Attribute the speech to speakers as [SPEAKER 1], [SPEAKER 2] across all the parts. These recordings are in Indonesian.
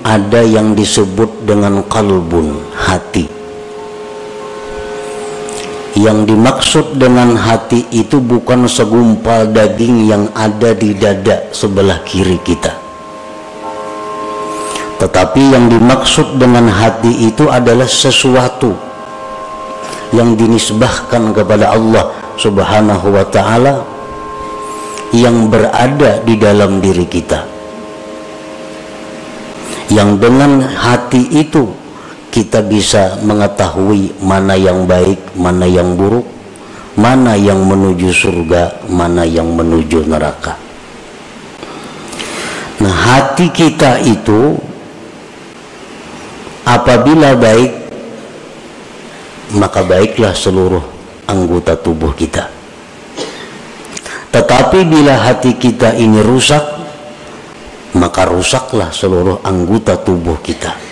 [SPEAKER 1] ada yang disebut dengan qalbun, hati. Yang dimaksud dengan hati itu bukan segumpal daging yang ada di dada sebelah kiri kita, tetapi yang dimaksud dengan hati itu adalah sesuatu yang dinisbahkan kepada Allah Subhanahu wa ta'ala, yang berada di dalam diri kita, yang dengan hati itu kita bisa mengetahui mana yang baik, mana yang buruk, mana yang menuju surga, mana yang menuju neraka. Nah, hati kita itu apabila baik, maka baiklah seluruh anggota tubuh kita. Tetapi bila hati kita ini rusak, maka rusaklah seluruh anggota tubuh kita.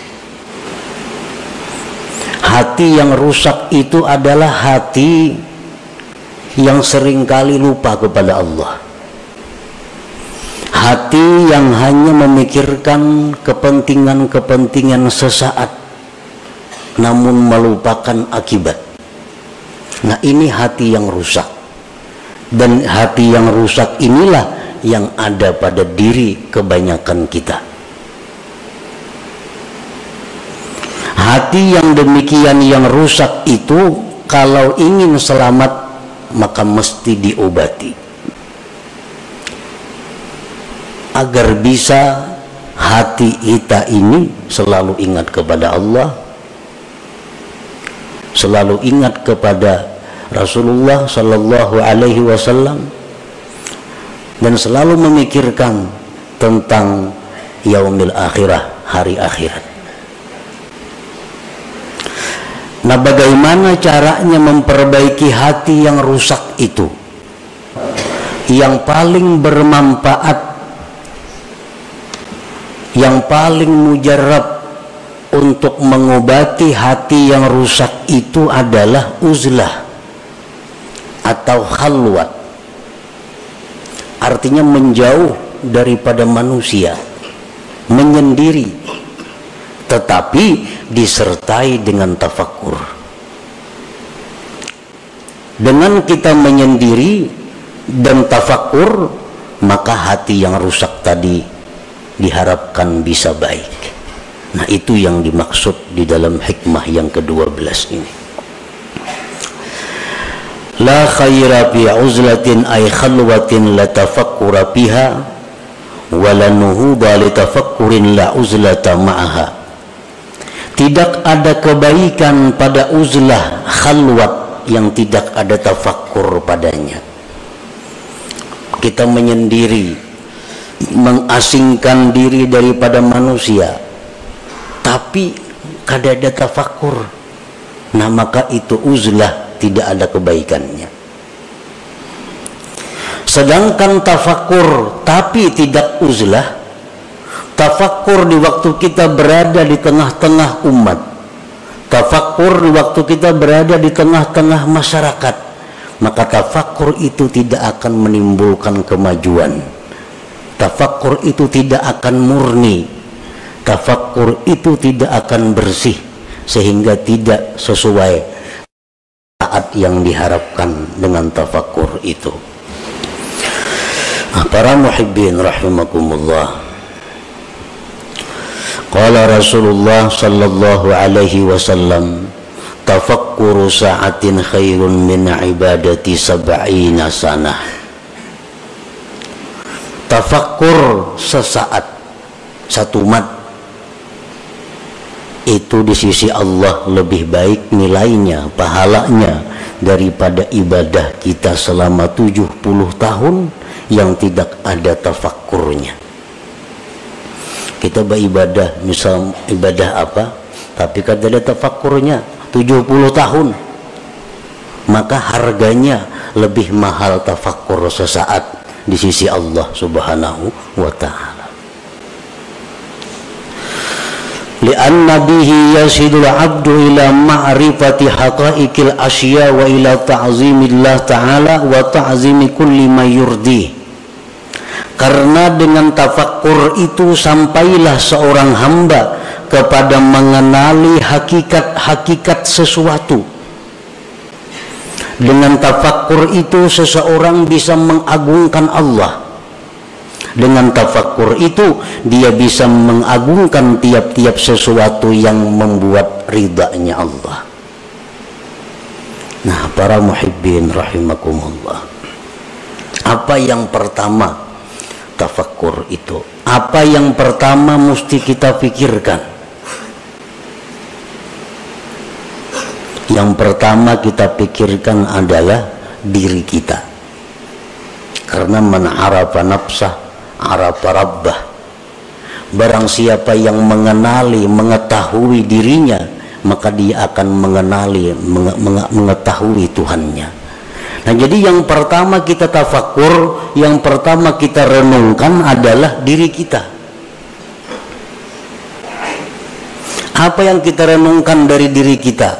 [SPEAKER 1] Hati yang rusak itu adalah hati yang seringkali lupa kepada Allah. Hati yang hanya memikirkan kepentingan-kepentingan sesaat, namun melupakan akibat. Nah, ini hati yang rusak. Dan hati yang rusak inilah yang ada pada diri kebanyakan kita. Hati yang demikian yang rusak itu kalau ingin selamat maka mesti diobati, agar bisa hati kita ini selalu ingat kepada Allah, selalu ingat kepada Rasulullah Sallallahu Alaihi Wasallam, dan selalu memikirkan tentang yaumil akhirah, hari akhirat. Nah, bagaimana caranya memperbaiki hati yang rusak itu? Yang paling bermanfaat, yang paling mujarab untuk mengobati hati yang rusak itu adalah uzlah atau khalwat. Artinya menjauh daripada manusia, menyendiri, tetapi disertai dengan tafakkur. Dengan kita menyendiri dan tafakkur, maka hati yang rusak tadi diharapkan bisa baik. Nah, itu yang dimaksud di dalam hikmah yang ke-12 ini. La khaira fi uzlatin ay khalwatin la tafakkura biha wa la nuhuda li tafakkurin la uzlata ma'aha. Tidak ada kebaikan pada uzlah, khalwat yang tidak ada tafakkur padanya. Kita menyendiri, mengasingkan diri daripada manusia, tapi kada ada tafakkur. Nah, maka itu uzlah, tidak ada kebaikannya. Sedangkan tafakkur tapi tidak uzlah, tafakkur di waktu kita berada di tengah-tengah umat, tafakkur di waktu kita berada di tengah-tengah masyarakat, maka tafakkur itu tidak akan menimbulkan kemajuan. Tafakkur itu tidak akan murni, tafakkur itu tidak akan bersih, sehingga tidak sesuai saat yang diharapkan dengan tafakkur itu. Para muhibbin rahimakumullah, qala Rasulullah sallallahu alaihi wasallam, tafakkuru sa'atin khairun min ibadati sab'ina sanah. Tafakkur sesaat, satu mat, itu di sisi Allah lebih baik nilainya, pahalanya, daripada ibadah kita selama 70 tahun yang tidak ada tafakkurnya. Kita beribadah, misal ibadah apa, tapi kada ada tafakkurnya 70 tahun, maka harganya lebih mahal tafakkur sesaat di sisi Allah Subhanahu wa ta'ala. Lianna bihi yasidul abdu ila ma'rifati haqaiqil asya wa ila ta'zimillah ta'ala wa ta'zimi kulli ma yurdi. Karena dengan tafakkur itu sampailah seorang hamba kepada mengenali hakikat-hakikat sesuatu. Dengan tafakkur itu seseorang bisa mengagungkan Allah. Dengan tafakkur itu dia bisa mengagungkan tiap-tiap sesuatu yang membuat ridhanya Allah. Nah, para muhibbin rahimakumullah, apa yang pertama tafakkur itu? Apa yang pertama mesti kita pikirkan? Yang pertama kita pikirkan adalah diri kita. Karena man arafa nafsah arafa rabbah. Barang siapa yang mengenali, mengetahui dirinya, maka dia akan mengetahui Tuhannya. Nah, jadi yang pertama kita tafakkur, yang pertama kita renungkan adalah diri kita. Apa yang kita renungkan dari diri kita?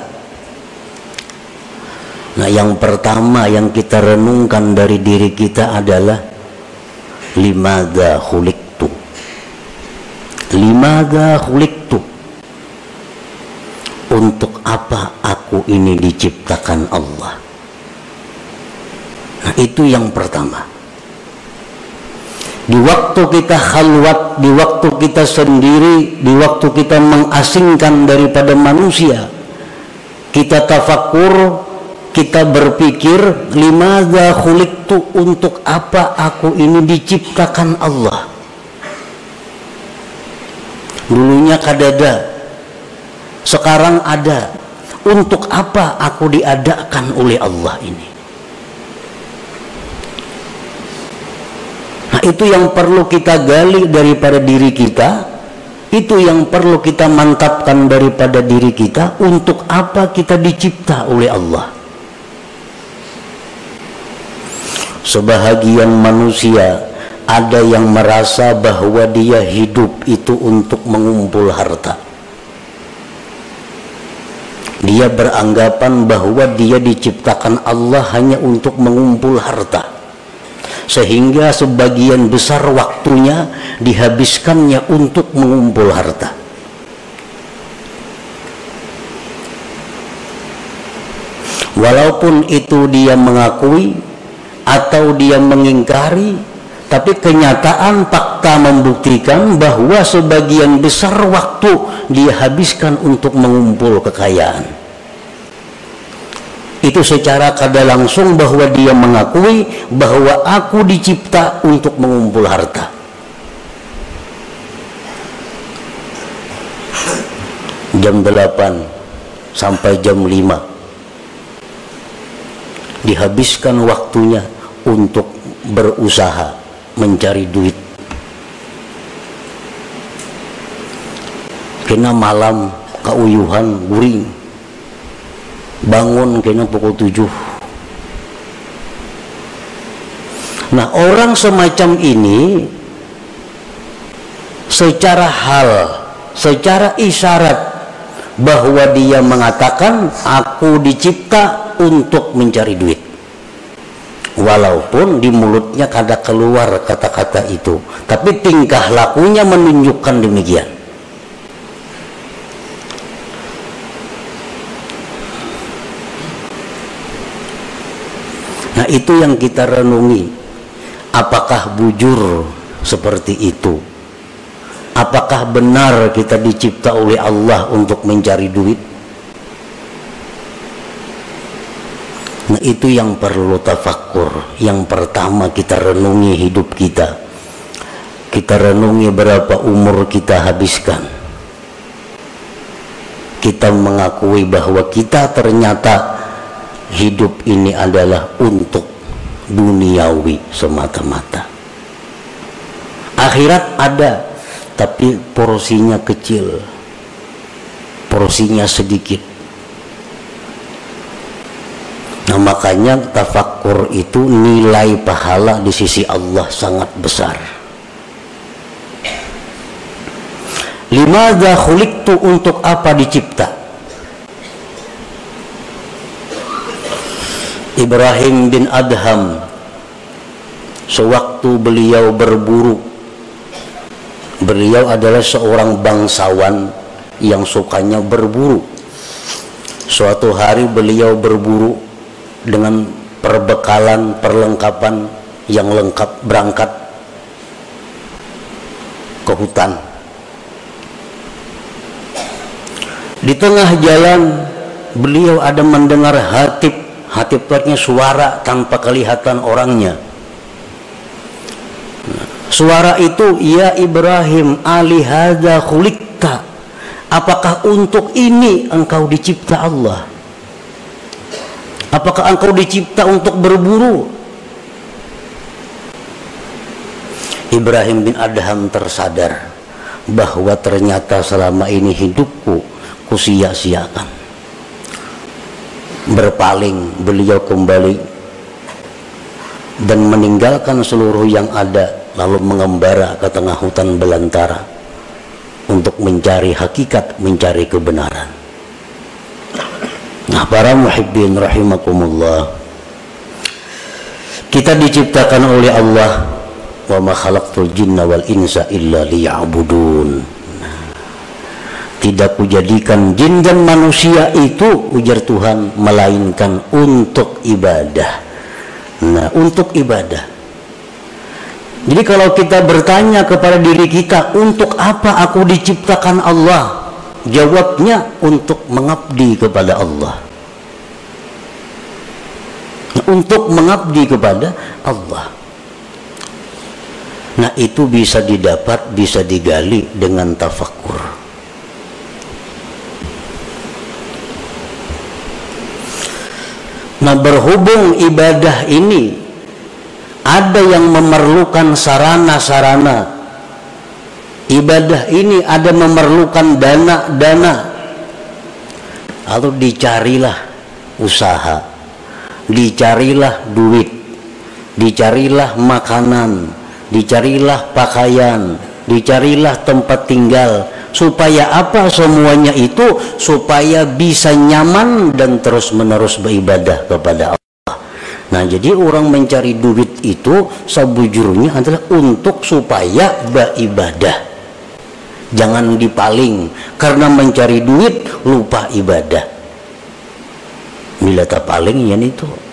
[SPEAKER 1] Nah, yang pertama yang kita renungkan dari diri kita adalah limadza khuliqtu. Limadza khuliqtu. Untuk apa aku ini diciptakan Allah? Nah, itu yang pertama. Di waktu kita khalwat, di waktu kita sendiri, di waktu kita mengasingkan daripada manusia, kita tafakkur, kita berpikir, limadza khuliqtu, untuk apa aku ini diciptakan Allah? Dulunya kadada, sekarang ada. Untuk apa aku diadakan oleh Allah ini? Nah, itu yang perlu kita gali daripada diri kita. Itu yang perlu kita mantapkan daripada diri kita. Untuk apa kita dicipta oleh Allah? Sebahagian manusia ada yang merasa bahwa dia hidup itu untuk mengumpul harta. Dia beranggapan bahwa dia diciptakan Allah hanya untuk mengumpul harta, sehingga sebagian besar waktunya dihabiskannya untuk mengumpul harta. Walaupun itu dia mengakui atau dia mengingkari, tapi kenyataan fakta membuktikan bahwa sebagian besar waktu dia habiskan untuk mengumpul kekayaan. Itu secara kada langsung bahwa dia mengakui bahwa aku dicipta untuk mengumpul harta. Jam 8 sampai jam 5 dihabiskan waktunya untuk berusaha mencari duit. Kena malam kauyuhan guring, bangun kena pukul 7. Nah, orang semacam ini secara hal, secara isyarat bahwa dia mengatakan aku dicipta untuk mencari duit, walaupun di mulutnya kada keluar kata-kata itu, tapi tingkah lakunya menunjukkan demikian. Nah, itu yang kita renungi. Apakah bujur seperti itu? Apakah benar kita dicipta oleh Allah untuk mencari duit? Nah, itu yang perlu tafakkur. Yang pertama kita renungi hidup kita. Kita renungi berapa umur kita habiskan. Kita mengakui bahwa kita ternyata hidup ini adalah untuk duniawi semata-mata. Akhirat ada, tapi porsinya kecil, porsinya sedikit. Nah, makanya tafakkur itu nilai pahala di sisi Allah sangat besar. Limadza khuliqtu, untuk apa dicipta? Ibrahim bin Adham sewaktu beliau berburu. Beliau adalah seorang bangsawan yang sukanya berburu. Suatu hari beliau berburu dengan perbekalan, perlengkapan yang lengkap, berangkat ke hutan. Di tengah jalan beliau ada mendengar hatib. Hatib artinya suara tanpa kelihatan orangnya. Suara itu, ya Ibrahim, alihadza khuliqta, apakah untuk ini engkau dicipta Allah? Apakah engkau dicipta untuk berburu? Ibrahim bin Adham tersadar bahwa ternyata selama ini hidupku kusia-siakan. Berpaling beliau kembali dan meninggalkan seluruh yang ada, lalu mengembara ke tengah hutan belantara untuk mencari hakikat, mencari kebenaran. Nah, para muhibbin rahimakumullah, kita diciptakan oleh Allah, wa ma khalaqtul jinna wal insa illa liya'budun. Tidak kujadikan jin dan manusia itu, ujar Tuhan, melainkan untuk ibadah. Nah, untuk ibadah. Jadi kalau kita bertanya kepada diri kita, untuk apa aku diciptakan Allah? Jawabnya, untuk mengabdi kepada Allah. Untuk mengabdi kepada Allah. Nah, itu bisa didapat, bisa digali dengan tafakkur. Nah, berhubung ibadah ini ada yang memerlukan sarana-sarana, ibadah ini ada memerlukan dana-dana, lalu dicarilah usaha, dicarilah duit, dicarilah makanan, dicarilah pakaian, dicarilah tempat tinggal. Supaya apa semuanya itu? Supaya bisa nyaman dan terus-menerus beribadah kepada Allah. Nah, jadi orang mencari duit itu sebujurnya adalah untuk supaya beribadah. Jangan dipaling karena mencari duit lupa ibadah. Bila tak paling ya itu.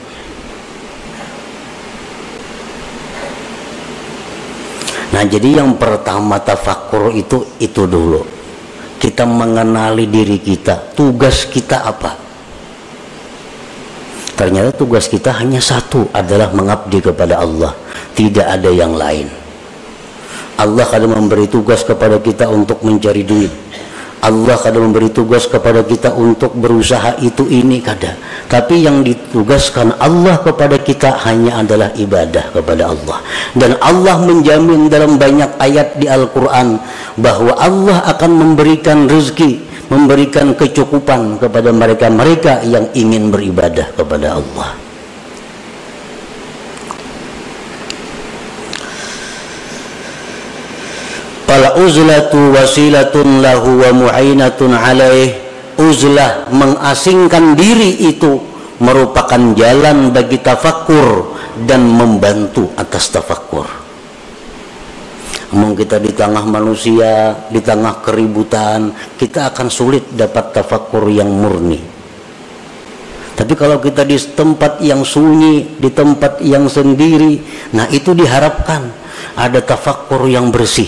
[SPEAKER 1] Nah, jadi yang pertama tafakkur itu dulu. Kita mengenali diri kita, tugas kita apa? Ternyata tugas kita hanya satu, adalah mengabdi kepada Allah. Tidak ada yang lain. Allah kadang memberi tugas kepada kita untuk mencari duit. Allah kadang memberi tugas kepada kita untuk berusaha itu ini kadang. Tapi yang ditugaskan Allah kepada kita hanya adalah ibadah kepada Allah. Dan Allah menjamin dalam banyak ayat di Al-Quran bahwa Allah akan memberikan rezeki, memberikan kecukupan kepada mereka-mereka yang ingin beribadah kepada Allah. Fal uzlatu wasilatun lahu wa mu'inatun alaih. Uzlah, mengasingkan diri, itu merupakan jalan bagi tafakkur dan membantu atas tafakkur. Namun kita di tengah manusia, di tengah keributan, kita akan sulit dapat tafakkur yang murni. Tapi kalau kita di tempat yang sunyi, di tempat yang sendiri, nah itu diharapkan ada tafakkur yang bersih.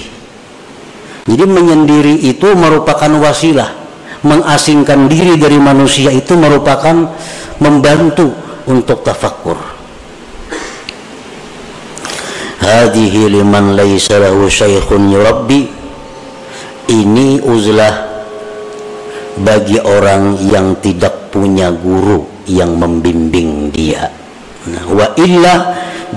[SPEAKER 1] Jadi menyendiri itu merupakan wasilah, mengasingkan diri dari manusia itu merupakan membantu untuk tafakkur. Hadhihi liman laisa lahu syaikhun yurabbi. Ini uzlah bagi orang yang tidak punya guru yang membimbing dia. Nah, wa illa,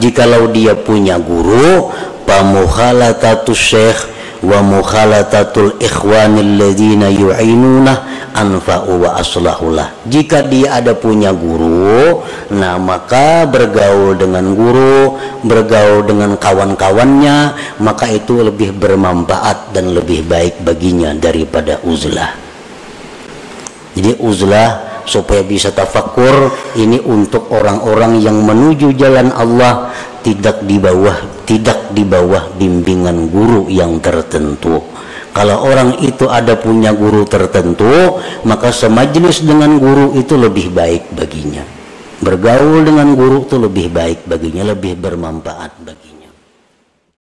[SPEAKER 1] jikalau dia punya guru, pamukhalatatus syekh wa mukhalatatul ikhwanil ladzina yu'inuna anfa'u wa aslahulah. Jika dia ada punya guru, nah maka bergaul dengan guru, bergaul dengan kawan-kawannya, maka itu lebih bermanfaat dan lebih baik baginya daripada uzlah. Jadi uzlah supaya bisa tafakkur ini untuk orang-orang yang menuju jalan Allah, tidak di bawah bimbingan guru yang tertentu. Kalau orang itu ada punya guru tertentu, maka semajlis dengan guru itu lebih baik baginya. Bergaul dengan guru itu lebih baik baginya, lebih bermanfaat baginya.